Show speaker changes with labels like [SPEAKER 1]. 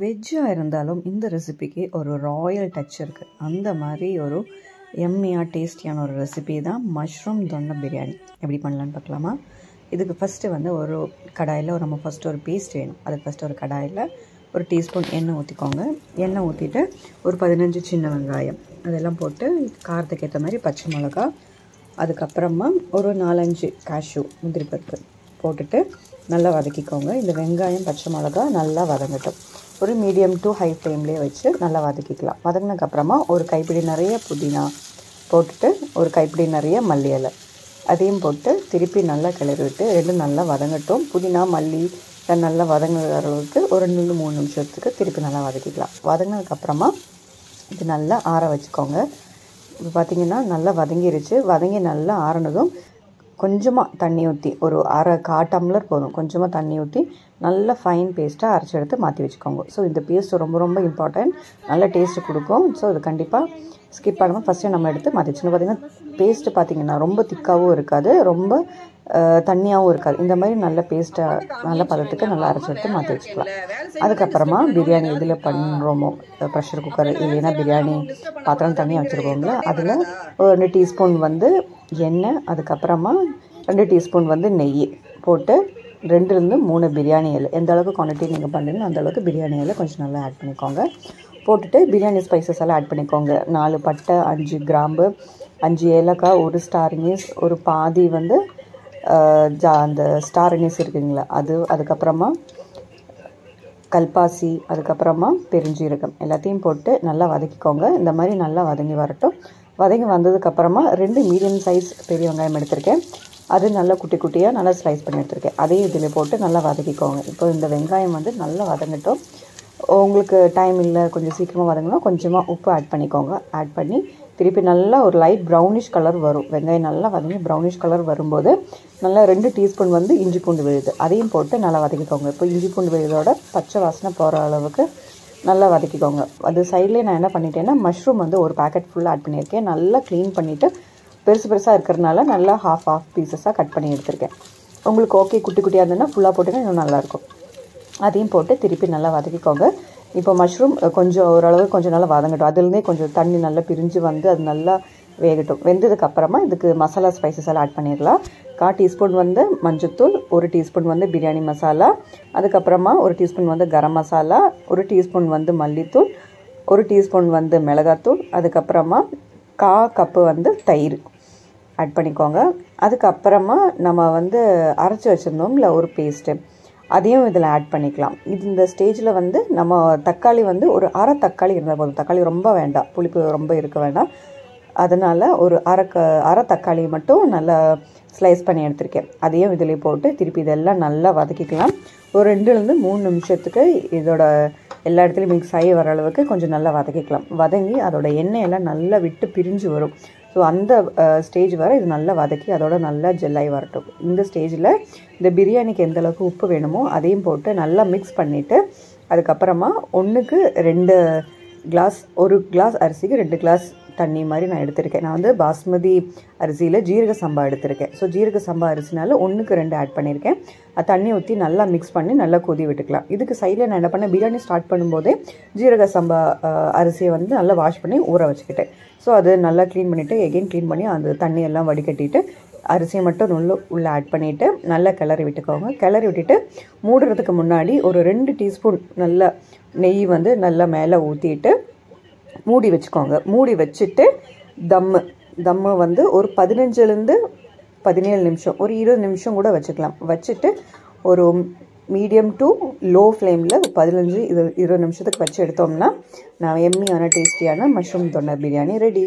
[SPEAKER 1] வெஜ்ஜாக இருந்தாலும் இந்த ரெசிபிக்கு ஒரு ராயல் டச் இருக்குது. அந்த மாதிரி ஒரு எம்மியாக டேஸ்டியான ஒரு ரெசிபி தான் மஷ்ரூம் தொன்னை பிரியாணி. எப்படி பண்ணலான்னு பார்க்கலாமா? இதுக்கு ஃபஸ்ட்டு வந்து ஒரு கடாயில் நம்ம ஃபஸ்ட்டு ஒரு பேஸ்ட் வேணும். அதுக்கு ஃபஸ்ட்டு ஒரு கடாயில் ஒரு டீஸ்பூன் எண்ணெய் ஊற்றிக்கோங்க. எண்ணெய் ஊற்றிட்டு ஒரு 15 சின்ன வெங்காயம் அதெல்லாம் போட்டு காரத்துக்கு ஏற்ற மாதிரி பச்சை மிளகா, அதுக்கப்புறமா ஒரு 4-5 காஷ்யூ முந்திரி பருப்பு போட்டுட்டு நல்லா வதக்கிக்கோங்க. இந்த வெங்காயம் பச்சை மிளகா நல்லா வதங்கட்டும். ஒரு மீடியம் டு ஹை ஃப்ளேம்லேயே வச்சு நல்லா வதக்கிக்கலாம். வதங்கினதுக்கப்புறமா ஒரு கைப்பிடி நிறைய புதினா போட்டுட்டு ஒரு கைப்பிடி நிறைய மல்லி இலை அதையும் போட்டு திருப்பி நல்லா கிளறி விட்டு ரெண்டும் நல்லா வதங்கட்டும். புதினா மல்லி நல்லா வதங்குற அளவுக்கு ஒரு 2-3 நிமிஷத்துக்கு திருப்பி நல்லா வதக்கிக்கலாம். வதங்கினதுக்கப்புறமா இது நல்லா ஆற வச்சுக்கோங்க. இப்போ பார்த்திங்கன்னா நல்லா வதங்கிருச்சு. வதங்கி நல்லா ஆறினதும் கொஞ்சமாக தண்ணி ஊற்றி ஒரு அரை டம்ளர் போதும், கொஞ்சமாக தண்ணி ஊற்றி நல்லா ஃபைன் பேஸ்ட்டாக அரைச்சி எடுத்து மாற்றி வச்சுக்கோங்க. ஸோ இந்த பேஸ்ட் ரொம்ப ரொம்ப இம்பார்ட்டன்ட், நல்ல டேஸ்ட்டு கொடுக்கும். ஸோ இது கண்டிப்பாக ஸ்கிப் பண்ணாமல் ஃபஸ்ட்டே நம்ம எடுத்து மாற்றி வச்சுக்கணும். பார்த்திங்கன்னா பேஸ்ட்டு பார்த்திங்கன்னா ரொம்ப திக்காகவும் இருக்காது, ரொம்ப தண்ணியாகவும் இருக்காது. இந்த மாதிரி நல்ல பேஸ்ட்டை நல்ல பதத்துக்கு நல்லா அரைச்சி எடுத்து மாற்றி வச்சுக்கலாம். அதுக்கப்புறமா பிரியாணி எதில் பண்ணுறோமோ, ப்ரெஷர் குக்கர் இல்லைன்னா பிரியாணி பாத்திரம் தனியாக வச்சுருக்கோங்களா, அதில் ஒரு 2 டீஸ்பூன் வந்து எண்ணெய், அதுக்கப்புறமா 2 டீஸ்பூன் வந்து நெய் போட்டு 2-3 பிரியாணி இலை, எந்த அளவுக்கு குவான்டிட்டி நீங்கள் பண்ணுறீங்களோ அந்த அளவுக்கு பிரியாணி இலை கொஞ்சம் நல்லா ஆட் பண்ணிக்கோங்க. போட்டுட்டு பிரியாணி ஸ்பைசஸ் எல்லாம் ஆட் பண்ணிக்கோங்க. 4 பட்டை, 5 கிராம்பு, 5 ஏலக்காய், 1 ஸ்டார் அனீஸ், ஒரு பாதி வந்து அந்த ஸ்டார் அனீஸ் இருக்குங்களா அது, அதுக்கப்புறமா கல்பாசி, அதுக்கப்புறமா பெருஞ்சீரகம் எல்லாத்தையும் போட்டு நல்லா வதக்கிக்கோங்க. இந்த மாதிரி நல்லா வதங்கி வரட்டும். வதங்கி வந்ததுக்கப்புறமா 2 மீடியம் சைஸ் பெரிய வெங்காயம் எடுத்திருக்கேன். அது நல்லா குட்டி குட்டியாக நல்லா ஸ்லைஸ் பண்ணி எடுத்திருக்கேன். அதையும் இதில் போட்டு நல்லா வதக்கிக்கோங்க. இப்போ இந்த வெங்காயம் வந்து நல்லா வதங்கட்டும். உங்களுக்கு டைம் இல்லை, கொஞ்சம் சீக்கிரமாக வதங்கணும், கொஞ்சமாக உப்பு ஆட் பண்ணிக்கோங்க. ஆட் பண்ணி திருப்பி நல்லா ஒரு லைட் ப்ரௌனிஷ் கலர் வரும். வெங்காயம் நல்லா வதங்கி ப்ரௌனிஷ் கலர் வரும்போது நல்லா 2 டீஸ்பூன் வந்து இஞ்சி பூண்டு விழுது அதையும் போட்டு நல்லா வதக்கிக்கோங்க. இப்போ இஞ்சி பூண்டு விழுதோட பச்சை வாசனை போகிற அளவுக்கு நல்லா வதக்கிக்கோங்க. அது சைட்லேயே நான் என்ன பண்ணிட்டேன்னா மஷ்ரூம் வந்து ஒரு பேக்கெட் ஃபுல்லாக ஆட் பண்ணியிருக்கேன். நல்லா க்ளீன் பண்ணிவிட்டு பெருசு பெருசாக இருக்கிறதுனால நல்லா ஹாஃப் பீசஸாக கட் பண்ணி எடுத்திருக்கேன். உங்களுக்கு ஓகே குட்டி குட்டியாக இருந்ததுன்னா ஃபுல்லாக போட்டிங்கன்னா இன்னும் நல்லாயிருக்கும். அதையும் போட்டு திருப்பி நல்லா வதக்கிக்கோங்க. இப்போ மஷ்ரூம் கொஞ்சம் ஓரளவு கொஞ்சம் நல்லா வதங்கட்டும். அதுலேருந்தே கொஞ்சம் தண்ணி நல்லா பிரிஞ்சு வந்து அது நல்லா வேகட்டும். வெந்ததுக்கப்புறமா இதுக்கு மசாலா ஸ்பைசஸ் எல்லாம் ஆட் பண்ணிடலாம். 1/4 டீஸ்பூன் வந்து மஞ்சத்தூள், 1 டீஸ்பூன் வந்து பிரியாணி மசாலா, அதுக்கப்புறமா 1 டீஸ்பூன் வந்து கரம் மசாலா, 1 டீஸ்பூன் வந்து மல்லித்தூள், 1 டீஸ்பூன் வந்து மிளகாத்தூள், அதுக்கப்புறமா 1/4 கப்பு வந்து தயிர் ஆட் பண்ணிக்கோங்க. அதுக்கப்புறமா நம்ம வந்து அரைச்சி வச்சுருந்தோம்ல ஒரு பேஸ்ட்டு, அதையும் இதில் ஆட் பண்ணிக்கலாம். இந்த ஸ்டேஜில் வந்து நம்ம தக்காளி வந்து ஒரு அரை தக்காளி இருந்தால் போதும். தக்காளி ரொம்ப வேண்டாம், புளிப்பு ரொம்ப இருக்க வேண்டாம். அதனால் ஒரு அரை தக்காளி மட்டும் நல்லா ஸ்லைஸ் பண்ணி எடுத்திருக்கேன். அதையும் இதில் போட்டு திருப்பி இதெல்லாம் நல்லா வதக்கிக்கலாம். ஒரு 2-3 நிமிஷத்துக்கு இதோட எல்லா இடத்துலையும் மிக்ஸ் ஆகி வர அளவுக்கு கொஞ்சம் நல்லா வதக்கிக்கலாம். வதங்கி அதோட எண்ணெயெல்லாம் நல்லா விட்டு பிரிஞ்சு வரும். ஸோ அந்த ஸ்டேஜ் வர இது நல்லா வதக்கி அதோட நல்லா ஜெல்லாகி வரட்டும். இந்த ஸ்டேஜில் இந்த பிரியாணிக்கு எந்த அளவுக்கு உப்பு வேணுமோ அதையும் போட்டு நல்லா மிக்ஸ் பண்ணிவிட்டு அதுக்கப்புறமா 1க்கு 2 கிளாஸ், 1 கிளாஸ் அரிசிக்கு 2 கிளாஸ் தண்ணி மாதிரி நான் எடுத்திருக்கேன். நான் வந்து பாஸ்மதி அரிசியில் ஜீரக சம்பா எடுத்திருக்கேன். ஸோ ஜீரக சம்பா அரிசினால 1க்கு 2 ஆட் பண்ணியிருக்கேன். அது தண்ணி ஊற்றி நல்லா மிக்ஸ் பண்ணி நல்லா கொதி விட்டுக்கலாம். இதுக்கு சைடில் நான் என்ன பண்ணேன், பிரியாணி ஸ்டார்ட் பண்ணும்போதே ஜீரக சம்பா அரிசியை வந்து நல்லா வாஷ் பண்ணி ஊற வச்சுக்கிட்டேன். ஸோ அது நல்லா க்ளீன் பண்ணிவிட்டு எகெயின் க்ளீன் பண்ணி அந்த தண்ணியெல்லாம் வடிகட்டிட்டு அரிசியை மட்டும் உள்ளே ஆட் பண்ணிவிட்டு நல்லா கிளறி விட்டுக்கோங்க. கிளறி விட்டுட்டு மூடுறதுக்கு முன்னாடி ஒரு 2 டீஸ்பூன் நல்லா நெய் வந்து நல்லா மேலே ஊற்றிட்டு மூடி வச்சுக்கோங்க. மூடி வச்சுட்டு தம்மு வந்து ஒரு 15-17 நிமிஷம், ஒரு 20 நிமிஷம் கூட வச்சுக்கலாம். வச்சுட்டு ஒரு மீடியம் டு லோ ஃப்ளேமில் 15-20 நிமிஷத்துக்கு வச்சு எடுத்தோம்னா நான் எம்மியான டேஸ்டியான மஷ்ரூம் தொன்னை பிரியாணி ரெடி.